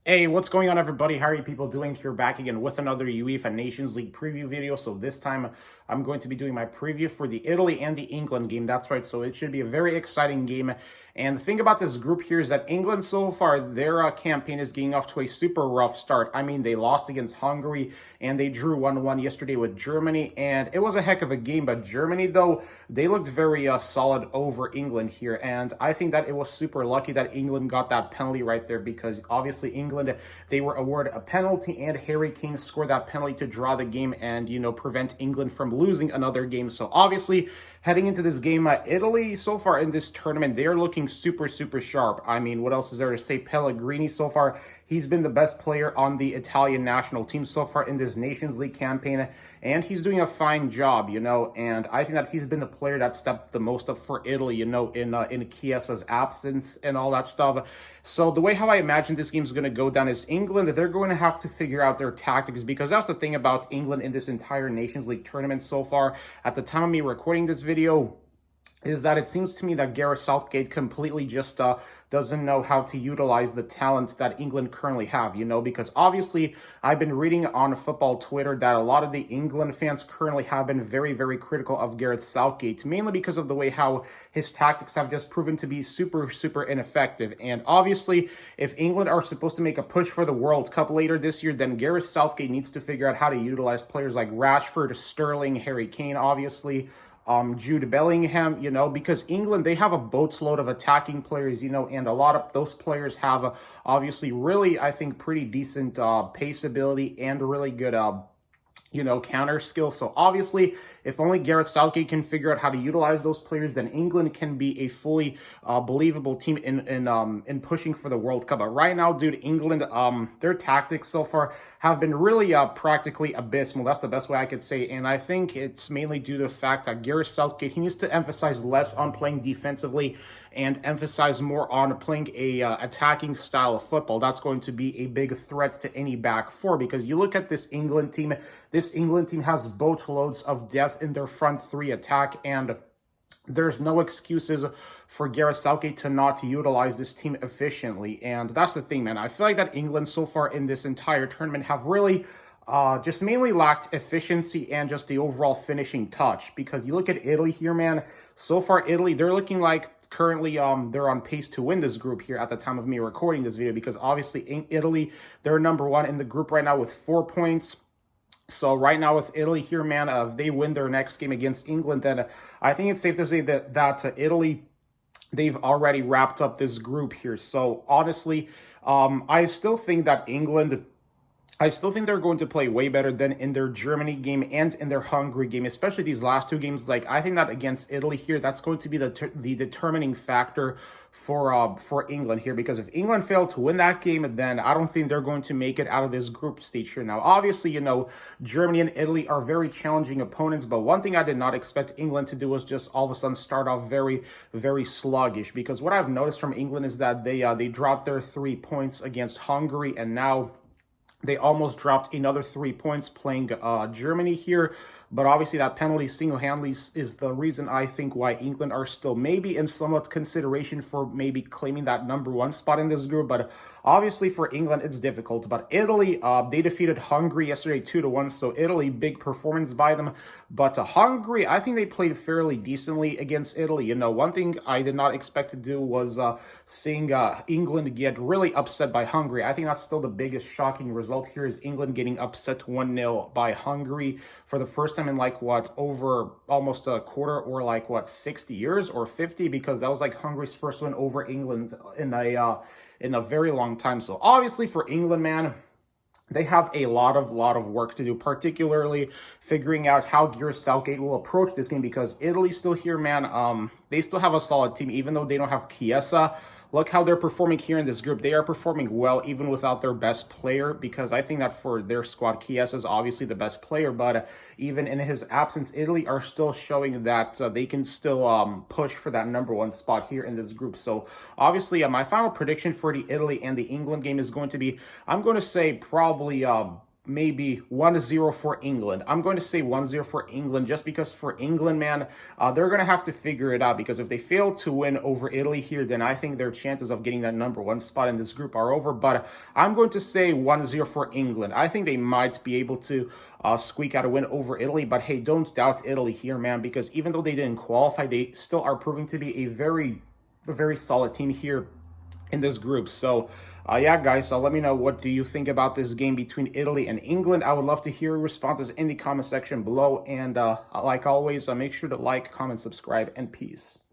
Hey, what's going on, everybody? How are you people doing? Here back again with another UEFA Nations League preview video. So this time I'm going to be doing my preview for the Italy and the England game. That's right. So it should be a very exciting game. And the thing about this group here is that England so far, their campaign is getting off to a super rough start. I mean, they lost against Hungary and they drew 1-1 yesterday with Germany. And it was a heck of a game. But Germany, though, they looked very solid over England here. And I think that it was super lucky that England got that penalty right there, because obviously England, they were awarded a penalty and Harry Kane scored that penalty to draw the game and, prevent England from losing another game. So obviously, heading into this game, Italy so far in this tournament, they're looking super, super sharp. I mean, what else is there to say? Pellegrini so far, he's been the best player on the Italian national team so far in this Nations League campaign, and he's doing a fine job, and I think that he's been the player that stepped the most up for Italy, in Chiesa's absence and all that stuff. So the way how I imagine this game is going to go down is England, they're going to have to figure out their tactics, because that's the thing about England in this entire Nations League tournament so far. At the time of me recording this video, is that it seems to me that Gareth Southgate completely just doesn't know how to utilize the talent that England currently have, because obviously I've been reading on football Twitter that a lot of the England fans currently have been very, very critical of Gareth Southgate, mainly because of the way how his tactics have just proven to be super, super ineffective. And obviously, if England are supposed to make a push for the World Cup later this year, then Gareth Southgate needs to figure out how to utilize players like Rashford, Sterling, Harry Kane, obviously, Jude Bellingham, because England, they have a boatload of attacking players, and a lot of those players have obviously really, I think, pretty decent pace ability and really good counter skill. So obviously, if only Gareth Southgate can figure out how to utilize those players, then England can be a fully believable team in pushing for the World Cup. But right now, dude, England, their tactics so far have been really practically abysmal. That's the best way I could say. And I think it's mainly due to the fact that Gareth Southgate, he needs to emphasize less on playing defensively and emphasize more on playing a attacking style of football. That's going to be a big threat to any back four, because you look at this England team has boatloads of depth in their front three attack, and there's no excuses for Gareth Southgate to not utilize this team efficiently. And that's the thing, man. I feel like that England so far in this entire tournament have really just mainly lacked efficiency and just the overall finishing touch. Because you look at Italy here, man. So far, Italy, they're looking like currently they're on pace to win this group here at the time of me recording this video, because obviously in Italy, they're number one in the group right now with 4 points. So right now with Italy here, man, if they win their next game against England, then I think it's safe to say that Italy, they've already wrapped up this group here. So honestly, I still think that England, I still think they're going to play way better than in their Germany game and in their Hungary game, especially these last two games. Like, I think that against Italy here, that's going to be the determining factor for England here, because if England fail to win that game, then I don't think they're going to make it out of this group stage here. Now, obviously, Germany and Italy are very challenging opponents, but one thing I did not expect England to do was just all of a sudden start off very, very sluggish, because what I've noticed from England is that they dropped their 3 points against Hungary, and now they almost dropped another 3 points playing Germany here. But obviously that penalty single-handedly is the reason I think why England are still maybe in somewhat consideration for maybe claiming that number one spot in this group. But obviously for England, it's difficult. But Italy, they defeated Hungary yesterday 2-1. So Italy, big performance by them. But Hungary, I think they played fairly decently against Italy. One thing I did not expect to do was seeing England get really upset by Hungary. I think that's still the biggest shocking result here, is England getting upset 1-0 by Hungary for the first time in over almost a quarter, or 60 years or 50, because that was Hungary's first win over England in a very long time. So obviously for England, man, they have a lot of work to do, particularly figuring out how Gareth Southgate will approach this game, because Italy still here, man. They still have a solid team, even though they don't have Chiesa. Look how they're performing here in this group. They are performing well even without their best player, because I think that for their squad, Chiesa is obviously the best player, but even in his absence, Italy are still showing that they can still push for that number one spot here in this group. So obviously, my final prediction for the Italy and the England game is going to be, I'm going to say probably maybe 1-0 for England. I'm going to say 1-0 for England just because for England, man, they're going to have to figure it out because if they fail to win over Italy here, then I think their chances of getting that #1 spot in this group are over. But I'm going to say 1-0 for England. I think they might be able to squeak out a win over Italy. But hey, don't doubt Italy here, man, because even though they didn't qualify, they still are proving to be a very solid team here in this group. So yeah, guys, so let me know, what do you think about this game between Italy and England? I would love to hear your responses in the comment section below. And like always, make sure to like, comment, subscribe, and peace.